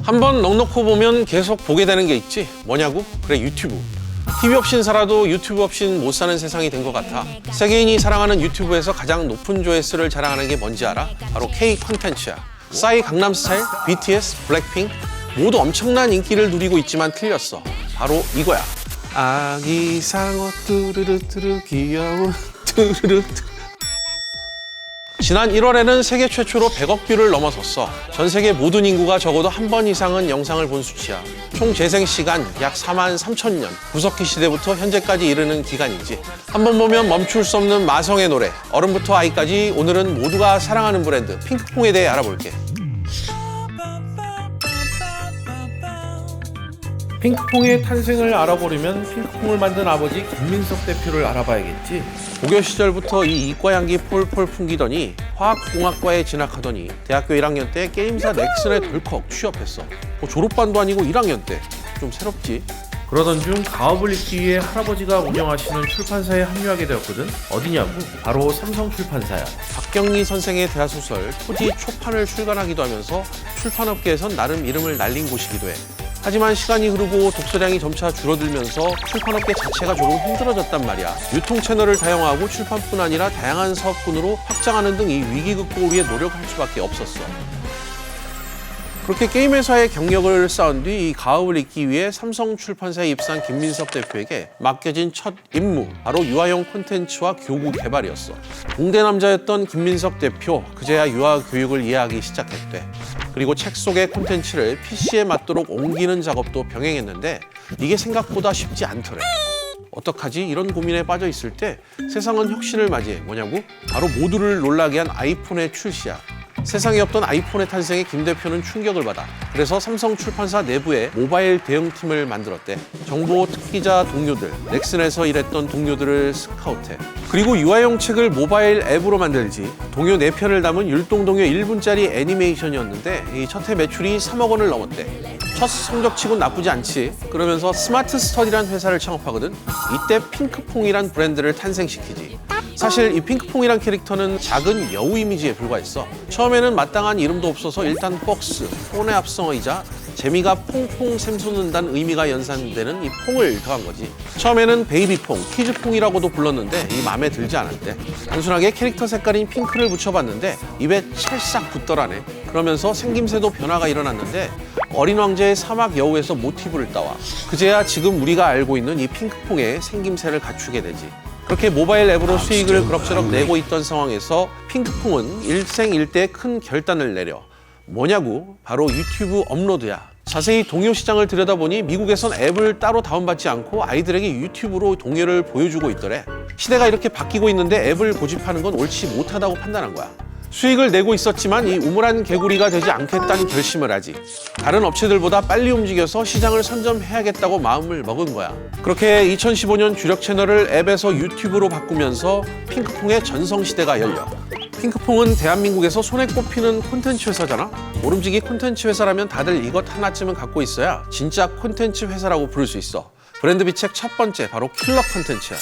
한번 넉넉히 보면 계속 보게 되는 게 있지. 뭐냐고? 그래, 유튜브. TV 없인 살아도 유튜브 없인 못 사는 세상이 된 것 같아. 세계인이 사랑하는 유튜브에서 가장 높은 조회수를 자랑하는 게 뭔지 알아? 바로 K 콘텐츠야. 싸이 강남스타일, BTS, 블랙핑크 모두 엄청난 인기를 누리고 있지만 틀렸어. 바로 이거야. 아기상어 뚜루루뚜루 귀여운 뚜루루. 지난 1월에는 세계 최초로 100억 뷰를 넘어섰어. 전 세계 모든 인구가 적어도 한 번 이상은 영상을 본 수치야. 총 재생 시간 약 4만 3천 년. 구석기 시대부터 현재까지 이르는 기간이지. 한 번 보면 멈출 수 없는 마성의 노래. 어른부터 아이까지 오늘은 모두가 사랑하는 브랜드 핑크퐁에 대해 알아볼게. 핑크퐁의 탄생을 알아보려면 핑크퐁을 만든 아버지 김민석 대표를 알아봐야겠지. 고교 시절부터 이 이과향기 폴폴 풍기더니 화학공학과에 진학하더니 대학교 1학년 때 게임사 넥슨에 덜컥 취업했어. 졸업반도 아니고 1학년 때. 좀 새롭지? 그러던 중 가업을 잇기 위해 할아버지가 운영하시는 출판사에 합류하게 되었거든. 어디냐고? 바로 삼성출판사야. 박경리 선생의 대하소설 토지 초판을 출간하기도 하면서 출판업계에선 나름 이름을 날린 곳이기도 해. 하지만 시간이 흐르고 독서량이 점차 줄어들면서 출판업계 자체가 조금 힘들어졌단 말이야. 유통 채널을 다양화하고 출판뿐 아니라 다양한 사업군으로 확장하는 등 이 위기 극복을 위해 노력할 수밖에 없었어. 그렇게 게임 회사의 경력을 쌓은 뒤 이 가업을 잇기 위해 삼성출판사에 입사한 김민석 대표에게 맡겨진 첫 임무, 바로 유아용 콘텐츠와 교구 개발이었어. 공대 남자였던 김민석 대표, 그제야 유아 교육을 이해하기 시작했대. 그리고 책 속의 콘텐츠를 PC에 맞도록 옮기는 작업도 병행했는데 이게 생각보다 쉽지 않더래. 어떡하지? 이런 고민에 빠져 있을 때 세상은 혁신을 맞이해. 뭐냐고? 바로 모두를 놀라게 한 아이폰의 출시야. 세상에 없던 아이폰의 탄생에 김 대표는 충격을 받아. 그래서 삼성출판사 내부에 모바일 대응팀을 만들었대. 정보 특기자 동료들, 넥슨에서 일했던 동료들을 스카우트해. 그리고 유아용 책을 모바일 앱으로 만들지. 동요 4편을 담은 율동동요 1분짜리 애니메이션이었는데 이 첫 해 매출이 3억 원을 넘었대. 첫 성적치곤 나쁘지 않지. 그러면서 스마트 스터디란 회사를 창업하거든. 이때 핑크퐁이란 브랜드를 탄생시키지. 사실 이 핑크퐁이란 캐릭터는 작은 여우 이미지에 불과했어. 처음에는 마땅한 이름도 없어서 일단 폭스, 폰의 합성어이자 재미가 퐁퐁 샘솟는다는 의미가 연상되는 이 퐁을 더한 거지. 처음에는 베이비퐁, 키즈퐁이라고도 불렀는데 이 맘에 들지 않았대. 단순하게 캐릭터 색깔인 핑크를 붙여봤는데 입에 찰싹 붙더라네. 그러면서 생김새도 변화가 일어났는데 어린 왕자의 사막 여우에서 모티브를 따와. 그제야 지금 우리가 알고 있는 이 핑크퐁의 생김새를 갖추게 되지. 그렇게 모바일 앱으로 수익을 그럭저럭 내고 있던 상황에서 핑크퐁은 일생일대의 큰 결단을 내려. 뭐냐고? 바로 유튜브 업로드야. 자세히 동요 시장을 들여다보니 미국에선 앱을 따로 다운받지 않고 아이들에게 유튜브로 동요를 보여주고 있더래. 시대가 이렇게 바뀌고 있는데 앱을 고집하는 건 옳지 못하다고 판단한 거야. 수익을 내고 있었지만 이 우물안 개구리가 되지 않겠다는 결심을 하지. 다른 업체들보다 빨리 움직여서 시장을 선점해야겠다고 마음을 먹은 거야. 그렇게 2015년 주력 채널을 앱에서 유튜브로 바꾸면서 핑크퐁의 전성시대가 열려. 핑크퐁은 대한민국에서 손에 꼽히는 콘텐츠 회사잖아? 모름지기 콘텐츠 회사라면 다들 이것 하나쯤은 갖고 있어야 진짜 콘텐츠 회사라고 부를 수 있어. 브랜드 비책 첫 번째, 바로 킬러 콘텐츠야.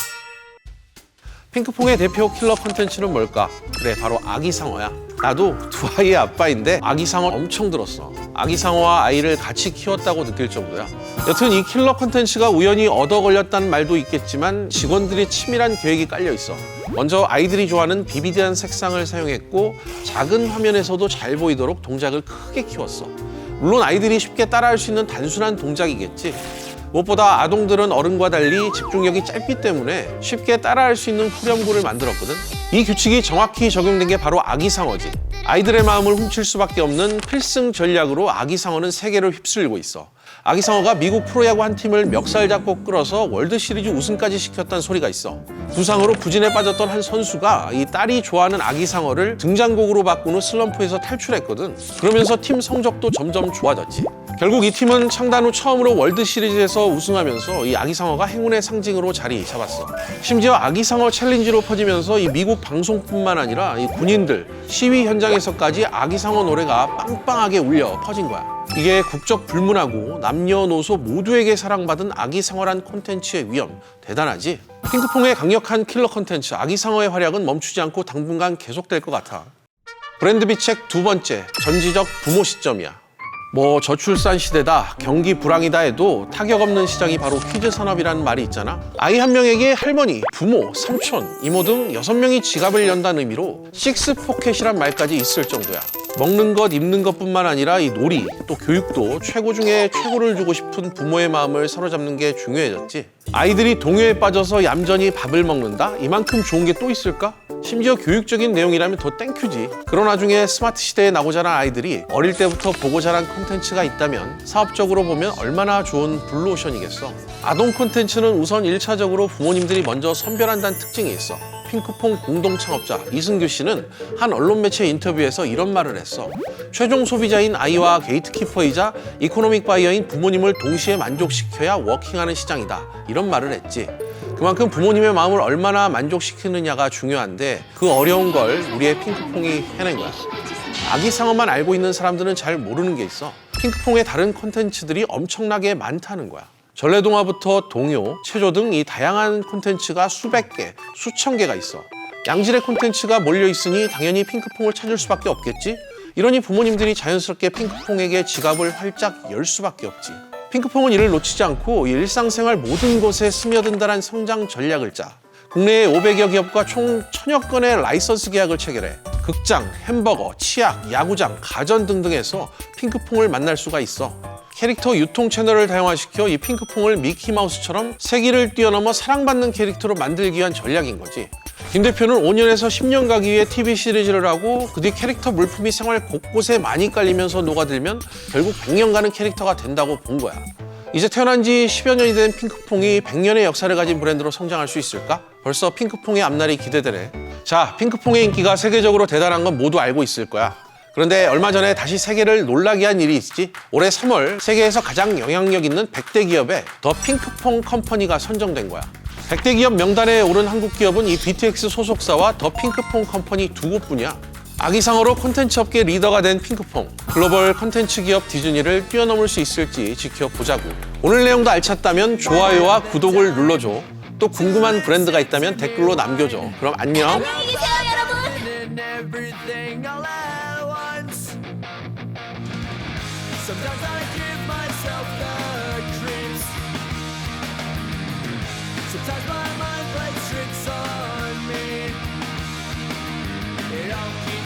핑크퐁의 대표 킬러 콘텐츠는 뭘까? 그래, 바로 아기상어야. 나도 두 아이의 아빠인데 아기상어 엄청 들었어. 아기상어와 아이를 같이 키웠다고 느낄 정도야. 여튼 이 킬러 콘텐츠가 우연히 얻어 걸렸다는 말도 있겠지만 직원들이 치밀한 계획이 깔려 있어. 먼저 아이들이 좋아하는 비비드한 색상을 사용했고 작은 화면에서도 잘 보이도록 동작을 크게 키웠어. 물론 아이들이 쉽게 따라할 수 있는 단순한 동작이겠지. 무엇보다 아동들은 어른과 달리 집중력이 짧기 때문에 쉽게 따라할 수 있는 후렴구를 만들었거든. 이 규칙이 정확히 적용된 게 바로 아기상어지. 아이들의 마음을 훔칠 수밖에 없는 필승 전략으로 아기상어는 세계를 휩쓸고 있어. 아기상어가 미국 프로야구 한 팀을 멱살 잡고 끌어서 월드시리즈 우승까지 시켰다는 소리가 있어. 부상으로 부진에 빠졌던 한 선수가 이 딸이 좋아하는 아기상어를 등장곡으로 바꾼 후 슬럼프에서 탈출했거든. 그러면서 팀 성적도 점점 좋아졌지. 결국 이 팀은 창단 후 처음으로 월드시리즈에서 우승하면서 이 아기상어가 행운의 상징으로 자리 잡았어. 심지어 아기상어 챌린지로 퍼지면서 이 미국 방송뿐만 아니라 이 군인들, 시위 현장에서까지 아기상어 노래가 빵빵하게 울려 퍼진 거야. 이게 국적 불문하고 남녀노소 모두에게 사랑받은 아기상어란 콘텐츠의 위험, 대단하지? 핑크퐁의 강력한 킬러 콘텐츠 아기상어의 활약은 멈추지 않고 당분간 계속될 것 같아. 브랜드 비책 두 번째, 전지적 부모 시점이야. 뭐 저출산 시대다, 경기 불황이다 해도 타격 없는 시장이 바로 퀴즈 산업이라는 말이 있잖아. 아이 한 명에게 할머니, 부모, 삼촌, 이모 등 6명이 지갑을 연다는 의미로 식스포켓이란 말까지 있을 정도야. 먹는 것, 입는 것뿐만 아니라 이 놀이, 또 교육도 최고 중에 최고를 주고 싶은 부모의 마음을 사로잡는 게 중요해졌지. 아이들이 동요에 빠져서 얌전히 밥을 먹는다? 이만큼 좋은 게 또 있을까? 심지어 교육적인 내용이라면 더 땡큐지. 그런 와중에 스마트 시대에 나고 자란 아이들이 어릴 때부터 보고 자란 콘텐츠가 있다면 사업적으로 보면 얼마나 좋은 블루오션이겠어. 아동 콘텐츠는 우선 1차적으로 부모님들이 먼저 선별한다는 특징이 있어. 핑크퐁 공동 창업자 이승규 씨는 한 언론 매체 인터뷰에서 이런 말을 했어. 최종 소비자인 아이와 게이트키퍼이자 이코노믹 바이어인 부모님을 동시에 만족시켜야 워킹하는 시장이다. 이런 말을 했지. 그만큼 부모님의 마음을 얼마나 만족시키느냐가 중요한데 그 어려운 걸 우리의 핑크퐁이 해낸 거야. 아기 상어만 알고 있는 사람들은 잘 모르는 게 있어. 핑크퐁의 다른 콘텐츠들이 엄청나게 많다는 거야. 전래동화부터 동요, 체조 등 이 다양한 콘텐츠가 수백 개, 수천 개가 있어. 양질의 콘텐츠가 몰려 있으니 당연히 핑크퐁을 찾을 수밖에 없겠지? 이러니 부모님들이 자연스럽게 핑크퐁에게 지갑을 활짝 열 수밖에 없지. 핑크퐁은 이를 놓치지 않고 일상생활 모든 곳에 스며든다는 성장 전략을 짜. 국내에 500여 기업과 총 1000여 건의 라이선스 계약을 체결해. 극장, 햄버거, 치약, 야구장, 가전 등등에서 핑크퐁을 만날 수가 있어. 캐릭터 유통 채널을 다양화시켜 이 핑크퐁을 미키마우스처럼 세기를 뛰어넘어 사랑받는 캐릭터로 만들기 위한 전략인 거지. 김 대표는 5년에서 10년 가기 위해 TV 시리즈를 하고 그 뒤 캐릭터 물품이 생활 곳곳에 많이 깔리면서 녹아들면 결국 100년 가는 캐릭터가 된다고 본 거야. 이제 태어난 지 10여 년이 된 핑크퐁이 100년의 역사를 가진 브랜드로 성장할 수 있을까? 벌써 핑크퐁의 앞날이 기대되네. 자, 핑크퐁의 인기가 세계적으로 대단한 건 모두 알고 있을 거야. 그런데 얼마 전에 다시 세계를 놀라게 한 일이 있지. 올해 3월 세계에서 가장 영향력 있는 100대 기업에 더 핑크퐁 컴퍼니가 선정된 거야. 100대 기업 명단에 오른 한국 기업은 이 BTX 소속사와 더 핑크퐁 컴퍼니 두 곳뿐이야. 아기상어로 콘텐츠 업계 리더가 된 핑크퐁. 글로벌 콘텐츠 기업 디즈니를 뛰어넘을 수 있을지 지켜보자고. 오늘 내용도 알찼다면 좋아요와 구독을 눌러줘. 또 궁금한 브랜드가 있다면 댓글로 남겨줘. 그럼 안녕. 안녕히 계세요, 여러분. Sometimes I give myself the creeps. Sometimes my mind plays tricks on me. It all keeps